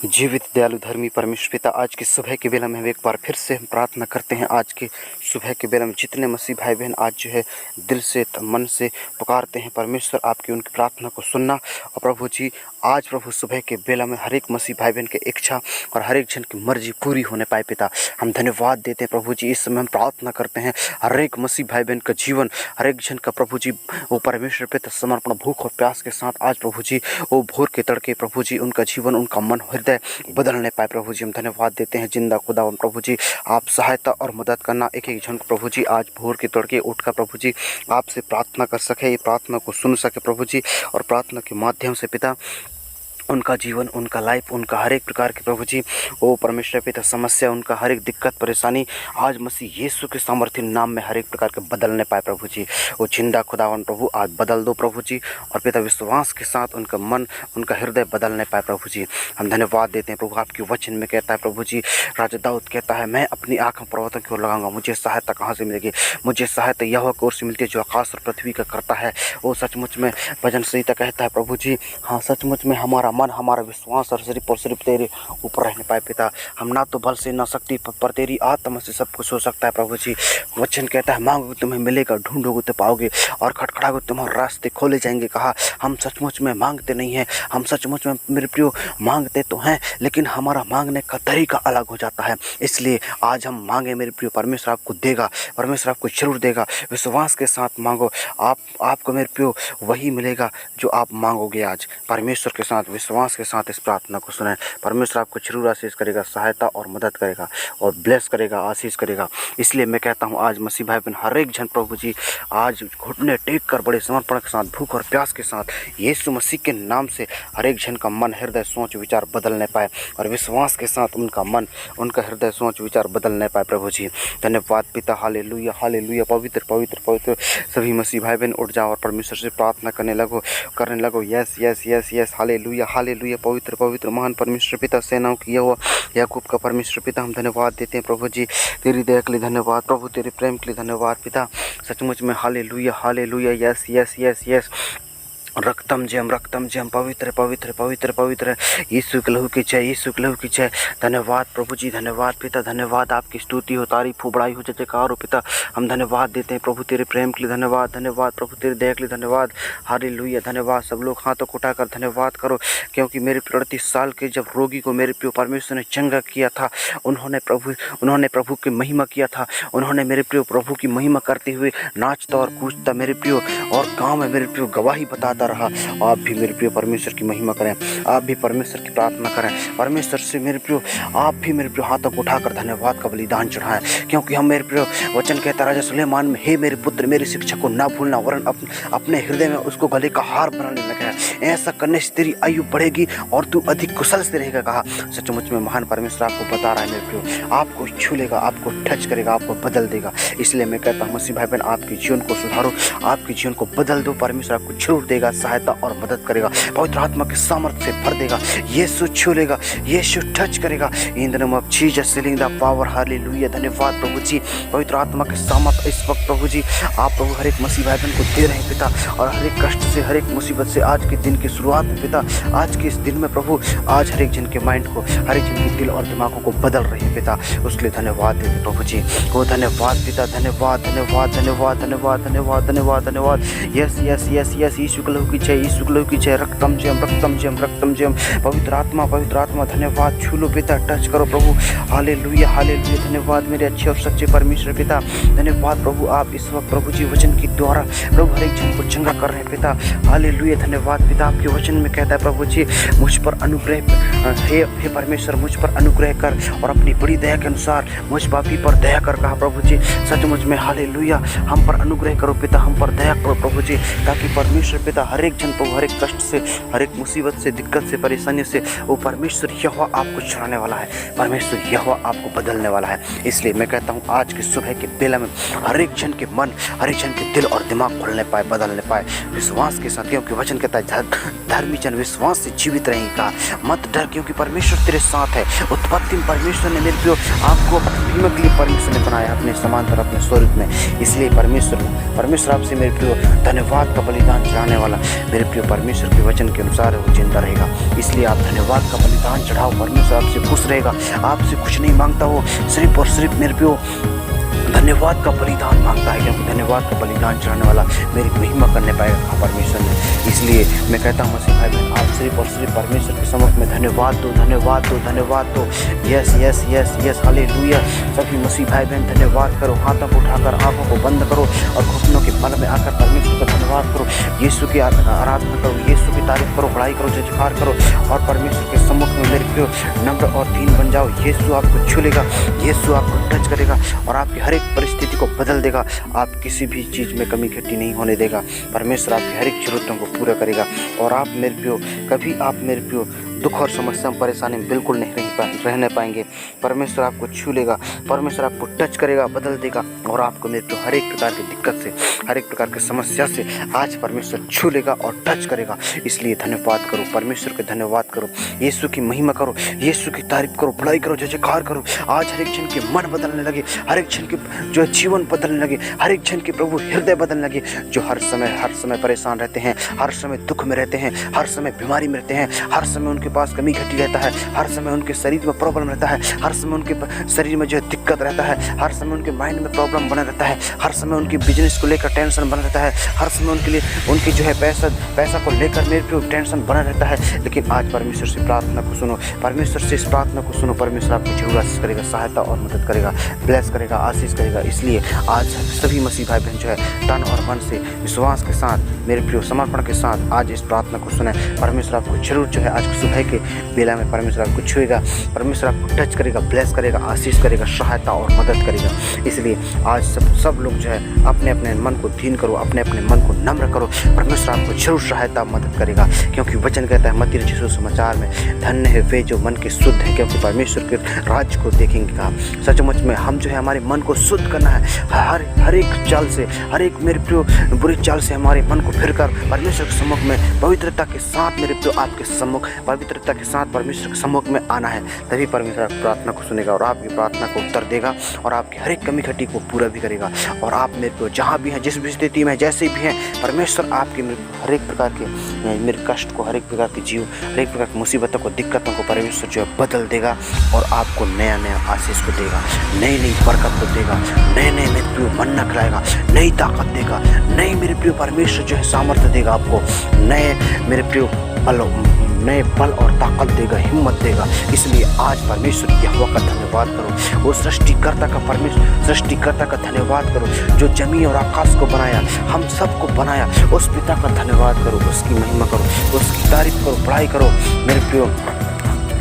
जीवित दयालु धर्मी परमेश्वर पिता, आज की सुबह के बेला में हम एक बार फिर से हम प्रार्थना करते हैं। आज के सुबह के बेला में जितने मसीह भाई बहन आज जो है दिल से मन से पुकारते हैं परमेश्वर, आपकी उनकी प्रार्थना को सुनना। और प्रभु जी, आज प्रभु सुबह के बेला में हर एक मसीह भाई बहन की इच्छा और हर एक जन की मर्जी पूरी होने पाए पिता, हम धन्यवाद देते हैं प्रभु जी। इस समय हम प्रार्थना करते हैं हर एक मसीह भाई बहन का जीवन, हर एक जन का प्रभु जी वो परमेश्वर पिता समर्पण भूख और प्यास के साथ आज प्रभु जी वो भोर के तड़के प्रभु जी उनका जीवन, उनका मन, हृदय बदलने पाए प्रभु जी। हम धन्यवाद देते हैं जिंदा खुदा प्रभु जी, आप सहायता और मदद करना। एक एक जन को प्रभु जी आज भोर के तड़के उठकर प्रभु जी आपसे प्रार्थना कर सके, ये प्रार्थना को सुन सके प्रभु जी, और प्रार्थना के माध्यम से पिता उनका जीवन, उनका लाइफ, उनका हर एक प्रकार के प्रभु जी वो परमेश्वर पिता समस्या, उनका हर एक दिक्कत परेशानी आज मसीह यीशु के सामर्थ्य नाम में हर एक प्रकार के बदलने पाए प्रभु जी। वो जिंदा खुदावन प्रभु आज बदल दो प्रभु जी, और पिता विश्वास के साथ उनका मन, उनका हृदय बदलने पाए प्रभु जी। हम धन्यवाद देते हैं प्रभु, आपके वचन में कहता है प्रभु जी, राजा दाऊद कहता है मैं अपनी आँख पर्वतों की ओर लगाऊंगा, मुझे सहायता कहाँ से मिलेगी? मुझे सहायता यहोवा की ओर से मिलती है जो आकाश और पृथ्वी का करता है। वो सचमुच में भजन संहिता कहता है प्रभु जी, हाँ सचमुच में हमारा मन, हमारा विश्वास और सिर्फ तेरे ऊपर रहने पाए पिता। हम ना तो बल से ना शक्ति पर तेरी आत्मा से सब कुछ हो सकता है प्रभु जी। वचन कहता है मांगोगे तुम्हें मिलेगा, ढूंढोगे तो पाओगे, और खटखटाओगे तुम्हारे रास्ते खोले जाएंगे। कहा हम सचमुच में मांगते नहीं हैं, हम सचमुच में मेरे प्रियो मांगते तो हैं, लेकिन हमारा मांगने का तरीका अलग हो जाता है। इसलिए आज हम मांगे मेरे प्रियो, परमेश्वर आपको देगा, परमेश्वर आपको जरूर देगा। विश्वास के साथ मांगो, आपको मेरे प्रियो वही मिलेगा जो आप मांगोगे। आज परमेश्वर के साथ, विश्वास के साथ इस प्रार्थना को सुने, परमेश्वर आपको जरूर आशीष करेगा, सहायता और मदद करेगा और ब्लेस करेगा, आशीष करेगा। इसलिए मैं कहता हूँ आज मसीह भाई बहन हर एक जन प्रभु जी आज घुटने टेक कर बड़े समर्पण के साथ, भूख और प्यास के साथ यीशु मसीह के नाम से हर एक जन का मन, हृदय, सोच, विचार बदलने पाए, और विश्वास के साथ उनका मन, उनका हृदय, सोच, विचार बदलने पाए प्रभु जी। धन्यवाद पिता, हालेलुया हालेलुया। पवित्र पवित्र पवित्र सभी मसीह भाई बहन उठ जाओ और परमेश्वर से प्रार्थना करने लगो। Yes yes yes yes, hallelujah hallelujah. पवित्र पवित्र महान परमेश्वर पिता, सेनाओं की यहोवा, याकूब का परमेश्वर पिता, हम धन्यवाद देते हैं प्रभु जी। तेरी दया के लिए धन्यवाद प्रभु, तेरे प्रेम के लिए धन्यवाद पिता, सचमुच में hallelujah hallelujah. Yes yes yes yes. रक्तम जयम पवित्र पवित्र पवित्र पवित्र यीशु के लहू की जय, यीशु के लहू की जय। धन्यवाद प्रभु जी, धन्यवाद पिता, धन्यवाद। आपकी स्तुति हो, तारीफ हो, बड़ाई हो, जय जयकार हो पिता। हम धन्यवाद देते हैं प्रभु, तेरे प्रेम के लिए धन्यवाद, धन्यवाद प्रभु, तेरे दया के लिए धन्यवाद, हालेलुया। धन्यवाद। सब लोग हाथों को उठाकर धन्यवाद करो, क्योंकि मेरे 38 साल के जब रोगी को मेरे प्रिय परमेश्वर ने चंगा किया था, उन्होंने प्रभु की महिमा किया था। उन्होंने मेरे प्रिय प्रभु की महिमा करते हुए नाचता और कूदता मेरे प्रिय, और गाँव में मेरे प्रिय गवाही बताता रहा। आप भी मेरे प्रिय परमेश्वर की महिमा करें, आप भी परमेश्वर की प्रार्थना करें, परमेश्वर से मेरे प्रिय आप भी मेरे प्रिय हाथों को उठाकर धन्यवाद का बलिदान चढ़ाएं, क्योंकि हम मेरे प्रिय वचन कहता राजा सुलेमान में, हे मेरे पुत्र मेरी शिक्षा को ना भूलना, वरन अपने हृदय में उसको गले का हार बनाने लगा। ऐसा करने से तेरी आयु बढ़ेगी और तू अधिक कुशल से रहेगा। कहा सचमुच में महान परमेश्वर आपको बता रहा है मेरे प्रिय, आपको छू लेगा, आपको टच करेगा, आपको बदल देगा। इसलिए मैं कहता हूँ मसीह भाई बहन, आपके जीवन को सुधारो, आपके जीवन को बदल दो। परमेश्वर आपको जरूर देगा, सहायता और मदद करेगा, पवित्र आत्मा के सामर्थ्य से भर देगा। यीशु छू लेगा, यीशु टच करेगा। In the name of Jesus, ceiling the power, hallelujah. धन्यवाद प्रभु जी, पवित्र आत्मा के सामर्थ्य इस वक्त प्रभु जी आप प्रभु हर एक मसीह भाई बहन को दे रहे हैं पिता, और हर एक कष्ट से, हर एक मुसीबत से आज के दिन की शुरुआत में पिता, आज के इस दिन में प्रभु आज हर एक जन के माइंड को, हर एक जन के दिल और दिमागों को बदल रहे हैं पिता, उसके लिए धन्यवाद देते प्रभु जी। वो धन्यवाद पिता, धन्यवाद धन्यवाद धन्यवाद धन्यवाद धन्यवाद धन्यवाद धन्यवाद। Yes yes yes yes. यीशु के लहू की जय, यीशु के लहू की जय। रक्तम जयम पवित्र आत्मा धन्यवाद। छू लो पिता, टच करो प्रभु, हालेलुया हालेलुया। धन्यवाद मेरे अच्छे और सच्चे परमेश्वर पिता, धन्यवाद प्रभु। आप इस वक्त प्रभु जी वचन के द्वारा प्रभु हर एक जन को चंगा कर रहे हैं पिता, हालेलुया। धन्यवाद पिता, आपके वचन में कहता है प्रभु जी मुझ पर अनुग्रह, हे परमेश्वर मुझ पर अनुग्रह कर, और अपनी बड़ी दया के अनुसार मुझ पापी पर दया कर। कहा प्रभु जी सचमुच में हालेलुया, हम पर अनुग्रह करो पिता, हम पर दया करो प्रभु जी, ताकि परमेश्वर पिता हर एक जन प्रभु हर एक कष्ट से, हर एक मुसीबत से, दिक्कत से, परेशानी से वो परमेश्वर यहोवा आपको छुड़ाने वाला है, परमेश्वर यहोवा आपको बदलने वाला है। इसलिए मैं कहता हूँ आज की सुबह के बेला में हर एक जन के मन, हर एक जन के दिल और दिमाग खुलने पाए, बदलने पाए विश्वास के साथ, क्योंकि वचन कहता है धर्मी जन विश्वास से जीवित रहेगा। मत डर, क्योंकि परमेश्वर तेरे साथ है। उत्पत्ति में परमेश्वर ने मेरे प्रियो आपको अपनी महिमा के लिए परमेश्वर ने बनाया, अपने समांतर, अपने स्वरूप में। इसलिए परमेश्वर आपसे मेरे प्रियो धन्यवाद का बलिदान चढ़ाने वाला मेरे प्रिय परमेश्वर के वचन के अनुसार वो जिंदा रहेगा। इसलिए आप धन्यवाद का बलिदान चढ़ाओ। परमेश्वर आपसे खुश रहेगा, आपसे कुछ नहीं मांगता, वो सिर्फ और सिर्फ मेरे प्रिय धन्यवाद का बलिदान मांगता है, क्योंकि धन्यवाद का बलिदान चढ़ाने वाला मेरी महिमा करने पाएगा परमेश्वर ने। इसलिए मैं कहता हूँ मसीह भाई बहन, आप सिर्फ और सिर्फ परमेश्वर के समक्ष में धन्यवाद दो, धन्यवाद दो, धन्यवाद दो। Yes yes yes yes, hallelujah. सभी मसीह भाई बहन धन्यवाद करो, हाथों को उठाकर आंखों को बंद करो और घुटनों के बल में आकर परमेश्वर का धन्यवाद करो। यीशु की आराधना करो, यीशु की तारीफ करो, बड़ाई करो, जयकार करो और परमेश्वर के सम्मुख में मेरे प्रिय नम्र और दीन बन जाओ। यीशु आपको छू लेगा, यीशु आपको टच करेगा और आपकी हर एक परिस्थिति को बदल देगा। आप किसी भी चीज़ में कमी घटी नहीं होने देगा। परमेश्वर आपकी हर एक जरूरतों को पूरा करेगा और आप मेरे प्रियो कभी आप मेरे प्रियो दुख और समस्या परेशानी में बिल्कुल नहीं रहने पाएंगे। परमेश्वर आपको छू लेगा, परमेश्वर आपको टच करेगा, बदल देगा और आपको मेरे प्रियो हर एक प्रकार की दिक्कत से, हर एक प्रकार की समस्या से आज परमेश्वर छू लेगा और टच करेगा। इसलिए धन्यवाद करो, परमेश्वर के धन्यवाद करो, यीशु की महिमा करो, यीशु की तारीफ करो, बड़ाई करो, जयकार करो। आज हर एक जन के मन बदलने लगे, हर एक जन के जो जीवन बदलने लगे, हर एक जन के प्रभु हृदय बदलने लगे, जो हर समय परेशान रहते हैं, हर समय दुख में रहते हैं, हर समय बीमारी में रहते हैं, हर समय उनके पास कमी घटी रहता है, हर समय उनके शरीर में प्रॉब्लम रहता है, हर समय उनके शरीर में जो है दिक्कत रहता है, हर समय उनके माइंड में प्रॉब्लम बना रहता है, हर समय उनके बिजनेस को लेकर टेंशन बना रहता है, हर समय उनके लिए उनकी जो है पैसा को लेकर मेरे पे टेंशन बना रहता है। लेकिन आज परमेश्वर से प्रार्थना को सुनो, परमेश्वर से इस प्रार्थना को सुनो, परमेश्वर आपको जरूर आशीष करेगा, सहायता और मदद करेगा, ब्लेस करेगा, आशीष करेगा। इसलिए आज सभी मसीह भाई बहन जो है तन और मन से विश्वास के साथ मेरे प्रिय समर्पण के साथ आज इस प्रार्थना को सुने। परमेश्वर आपको जरूर जो है आज सुबह के बेला में परमेश्वर आपको छुएगा, परमेश्वर आपको टच करेगा, ब्लेस करेगा, आशीष करेगा, सहायता और मदद करेगा। इसलिए आज सब लोग जो है अपने अपने मन को दीन करो, अपने अपने मन को नम्र करो, परमेश्वर आपको जरूर सहायता मदद करेगा। क्योंकि वचन कहता है मत्ती रचित सुसमाचार में, धन्य है वे जो मन के शुद्ध हैं, क्योंकि परमेश्वर के राज्य को देखेंगे। कहा सचमुच में हम जो है हमारे मन को शुद्ध करना है, हर एक चाल से, हर एक मेरे प्रिय बुरी चाल से हमारे मन को फिर कर परमेश्वर के सम्मुख में पवित्रता के साथ मेरे प्रिय आपके सम्मुख पवित्रता के साथ परमेश्वर के सम्मुख में आना है। तभी परमेश्वर आपकी प्रार्थना को सुनेगा और आपकी प्रार्थना को उत्तर देगा और आपकी हर एक कमी घटी को पूरा भी करेगा। और आप मेरे को जहाँ भी हैं, जिस भी स्थिति में, जैसे भी हैं, परमेश्वर आपके हर एक प्रकार के मेरे कष्ट को, हर एक प्रकार के जीव, हर एक प्रकार की मुसीबतों को, दिक्कतों को परमेश्वर जो है बदल देगा और आपको नया नया आशीष को देगा, नई नई बरकत को देगा, नए नए मेरे प्रिय मन्ना खिलाएगा, नई ताकत देगा, नई मेरे प्रिय परमेश्वर जो है सामर्थ्य देगा आपको, नए मेरे प्रिय नए बल और ताकत देगा, हिम्मत देगा। इसलिए आज परमेश्वर यहोवा का धन्यवाद करो, वो सृष्टिकर्ता का परमेश्वर सृष्टिकर्ता का धन्यवाद करो, जो जमीन और आकाश को बनाया, हम सबको बनाया, उस पिता का धन्यवाद करो, उसकी महिमा करो, उसकी तारीफ करो, बड़ाई करो। मेरे प्रियो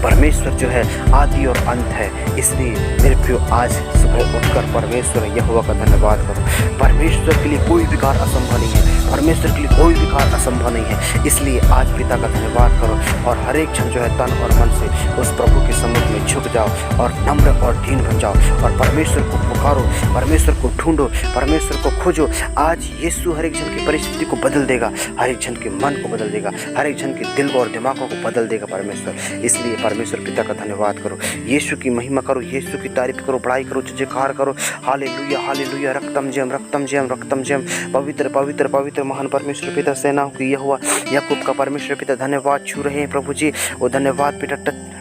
परमेश्वर जो है आदि और अंत है। इसलिए मेरे प्रियो आज सुबह उठकर परमेश्वर यहोवा का धन्यवाद करो। परमेश्वर के लिए कोई भी कार्य असंभव नहीं है, परमेश्वर के लिए कोई भी कार्य असंभव नहीं है। इसलिए आज पिता का धन्यवाद करो और हर एक जन जो है तन और मन से उस प्रभु के सम्मुख में झुक जाओ और नम्र और दीन बन जाओ और परमेश्वर को पुकारो, परमेश्वर को ढूंढो, परमेश्वर को खोजो। आज यीशु हर एक जन की परिस्थिति को बदल देगा, हर एक जन के मन को बदल देगा, हर एक जन के दिल को और दिमागों को बदल देगा परमेश्वर। इसलिए परमेश्वर पिता का धन्यवाद करो, यीशु की महिमा करो, यीशु की तारीफ करो, बड़ाई करो, जयकार करो। हालेलुया हालेलुया, रक्तम जयम रक्तम जयम रक्तम जयम। पवित्र पवित्र पवित्र महान परमेश्वर पिता, सेनाओं की यहोवा याकूब का परमेश्वर पिता, धन्यवाद छू रहे हैं प्रभु जी, वो धन्यवाद पिता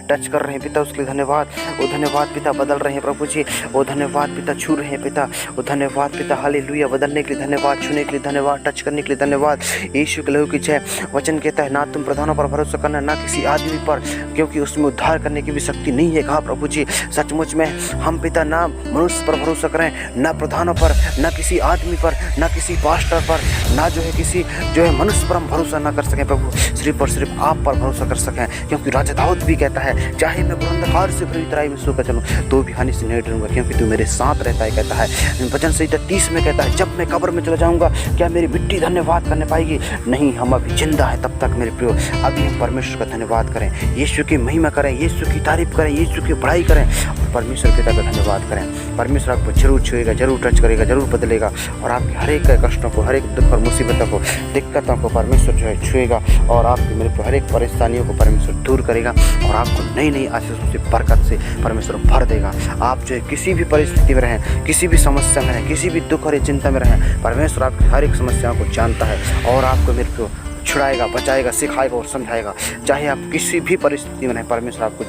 टच कर रहे हैं पिता, उसके लिए धन्यवाद। वो धन्यवाद पिता बदल रहे हैं प्रभु जी, वो धन्यवाद पिता छू रहे हैं पिता, वो धन्यवाद पिता। हालेलुया, बदलने के लिए धन्यवाद, छूने के लिए धन्यवाद, टच करने के लिए धन्यवाद। यीशु के लहू की जय। वचन कहता है ना तुम प्रधानों पर भरोसा करना, ना किसी आदमी पर, क्योंकि उसमें उद्धार करने की भी शक्ति नहीं है। कहा प्रभु जी सचमुच में हम पिता ना मनुष्य पर भरोसा करें, ना प्रधानों पर, ना किसी आदमी पर, ना किसी पास्टर पर, ना जो है किसी जो है मनुष्य पर हम भरोसा ना कर सकें प्रभु, सिर्फ और सिर्फ आप पर भरोसा कर सकें। क्योंकि राजा दाऊद भी कहता है चाहे मैं अंधकार से भरी तराई में सोकर चलूं तो भी हानि से नहीं डरूंगा, क्योंकि तू मेरे साथ रहता है। कहता है वचन संहिता 30 में कहता है जब मैं कब्र में चला जाऊंगा क्या मेरी मिट्टी धन्यवाद करने पाएगी? नहीं, हम अभी जिंदा है तब तक मेरे प्रियो अभी हम परमेश्वर का धन्यवाद करें, यीशु की महिमा करें, यीशु की तारीफ करें, यीशु की बड़ाई करें और परमेश्वर पिता का धन्यवाद करें। परमेश्वर आपको जरूर छुएगा, जरूर टच करेगा, जरूर बदलेगा और आपके हर एक कष्टों को, हर एक दुख और मुसीबतों को, दिक्कतों को परमेश्वर जो है छुएगा और आपके मेरे हर एक परेशानियों को परमेश्वर दूर करेगा और आपको नई नई आशीषों से, बरकत से परमेश्वर भर देगा। आप जो है किसी भी परिस्थिति में रहें, किसी भी समस्या में रहें, किसी भी दुख और चिंता में रहें, परमेश्वर आपकी हर एक समस्याओं को जानता है और आपको मेरे को छुड़ाएगा, बचाएगा, सिखाएगा और समझाएगा। चाहे आप किसी भी परिस्थिति में रहें, परमेश्वर आपको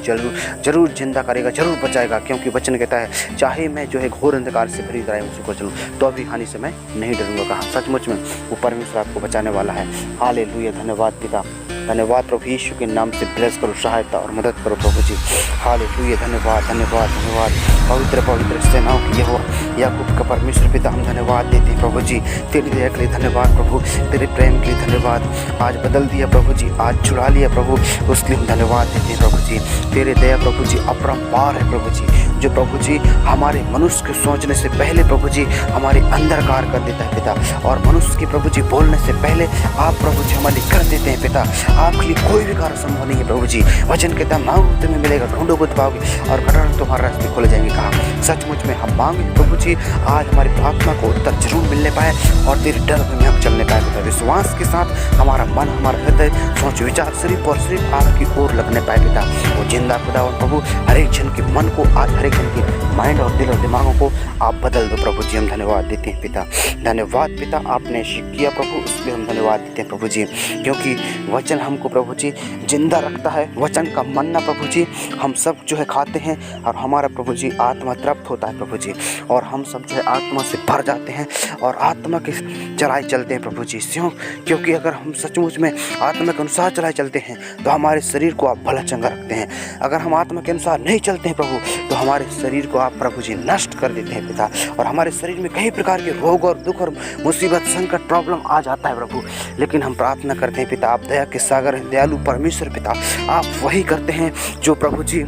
जरूर जिंदा करेगा, जरूर बचाएगा, क्योंकि वचन कहता है चाहे मैं जो है घोर अंधकार से भरी तरह उसी को चलूँ तो भी हानि से मैं नहीं डरूंगा। कहा सचमुच में वो परमेश्वर आपको बचाने वाला है। हालेलुया, धन्यवाद पिता, धन्यवाद प्रभु यीशु के नाम से ब्लेस करो, सहायता और मदद करो प्रभु जी। हालेलुया, धन्यवाद धन्यवाद धन्यवाद। पवित्र पवित्र सेनाओं की यहोवा याकूब का परमेश्वर पिता, हम धन्यवाद देते हैं प्रभु जी। तेरी दया के लिए धन्यवाद प्रभु, तेरे प्रेम के लिए धन्यवाद। आज बदल दिया प्रभु जी, आज छुड़ा लिया प्रभु, उसके लिए हम धन्यवाद देते हैं प्रभु जी। तेरे दया प्रभु जी अपरंपार है प्रभु जी, जो प्रभु जी हमारे मनुष्य के सोचने से पहले प्रभु जी हमारे अंदर कार्य कर देता है पिता। और मनुष्य के प्रभु जी बोलने से पहले आप प्रभु जी हमारे कर देते हैं पिता। आपके लिए कोई भी कार्य संभव नहीं है प्रभु जी। वचन कहता है मांगो तुम्हें मिलेगा, ढूंढोगे तो पाओगे, और खटखटाओगे तुम्हारे रास्ते खोले जाएंगे। कहा सचमुच में हम मांगे प्रभु जी, आज हमारी प्रार्थना को उत्तर जरूर मिलने पाए और तेरे डर में हम चलने पाए पिता। विश्वास के साथ हमारा मन, हमारा हृदय, सोच विचार सिर्फ और सिर्फ आपकी ओर लगने पाए पिता। वो जिंदा खुदा और प्रभु हर एक जन के मन को, आज हर एक जन के माइंड और दिल और दिमागों को आप बदल दो प्रभु जी। हम धन्यवाद देते हैं पिता, धन्यवाद पिता, आपने किया प्रभु, उसके हम धन्यवाद देते हैं प्रभु जी। क्योंकि वचन हमको प्रभु जी जिंदा रखता है। वचन का मन्ना प्रभु जी हम सब जो है खाते हैं और हमारा प्रभु जी आत्मा तृप्त होता है प्रभु जी, और हम सब जो है आत्मा से भर जाते हैं और आत्मा के चलाए चलते हैं प्रभु जी। क्योंकि अगर हम सचमुच में आत्मा के अनुसार चलाए चलते हैं तो हमारे शरीर को आप भला चंगा रखते हैं। अगर हम आत्मा के अनुसार नहीं चलते हैं प्रभु तो हमारे शरीर को आप प्रभु जी नष्ट कर देते हैं पिता, और हमारे शरीर में कई प्रकार के रोग और दुख और मुसीबत, संकट, प्रॉब्लम आ जाता है प्रभु। लेकिन हम प्रार्थना करते हैं पिता, आप दया के सागर हैं, दयालु परमेश्वर पिता। आप वही करते हैं जो प्रभु जी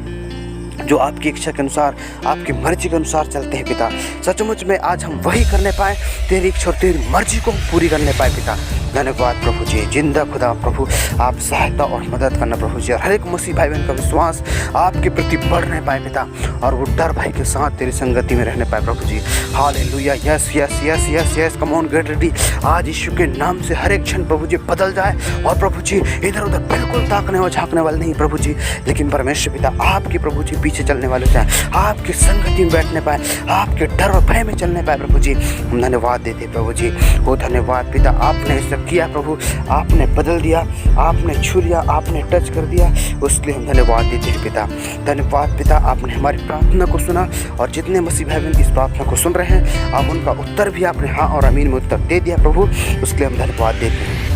जो आपकी इच्छा के अनुसार, आपकी मर्जी के अनुसार चलते हैं पिता। सचमुच में आज हम वही करने पाए, तेरी इच्छा और तेरी मर्जी को पूरी करने पाए पिता। धन्यवाद प्रभु जी। जिंदा खुदा प्रभु आप सहायता और मदद करना प्रभु जी, और हर एक मसीह भाई बहन का विश्वास आपके प्रति बढ़ने पाए पिता, और वो डर भाई के साथ तेरी संगति में रहने पाए प्रभु जी। Hallelujah, yes yes yes yes yes, come on get ready. आज यीशु के नाम से हर एक क्षण प्रभु जी बदल जाए, और प्रभु जी इधर उधर बिल्कुल ताकने और झांकने वाले नहीं प्रभु जी, लेकिन परमेश्वर पिता आपके प्रभु जी पीछे चलने वाले जाए, आपकी संगति में बैठने पाए, आपके डर और भय में चलने पाए प्रभु जी। हम धन्यवाद देते प्रभु जी। वो धन्यवाद पिता, आपने ऐसा किया प्रभु, आपने बदल दिया, आपने छू लिया, आपने टच कर दिया, उसके लिए हम धन्यवाद देते हैं पिता। धन्यवाद पिता, आपने हमारी प्रार्थना को सुना, और जितने मसीह भाई बहन इस प्रार्थना को सुन रहे हैं, आप उनका उत्तर भी आपने हाँ और आमीन में उत्तर दे दिया प्रभु, उसके लिए हम धन्यवाद देते हैं।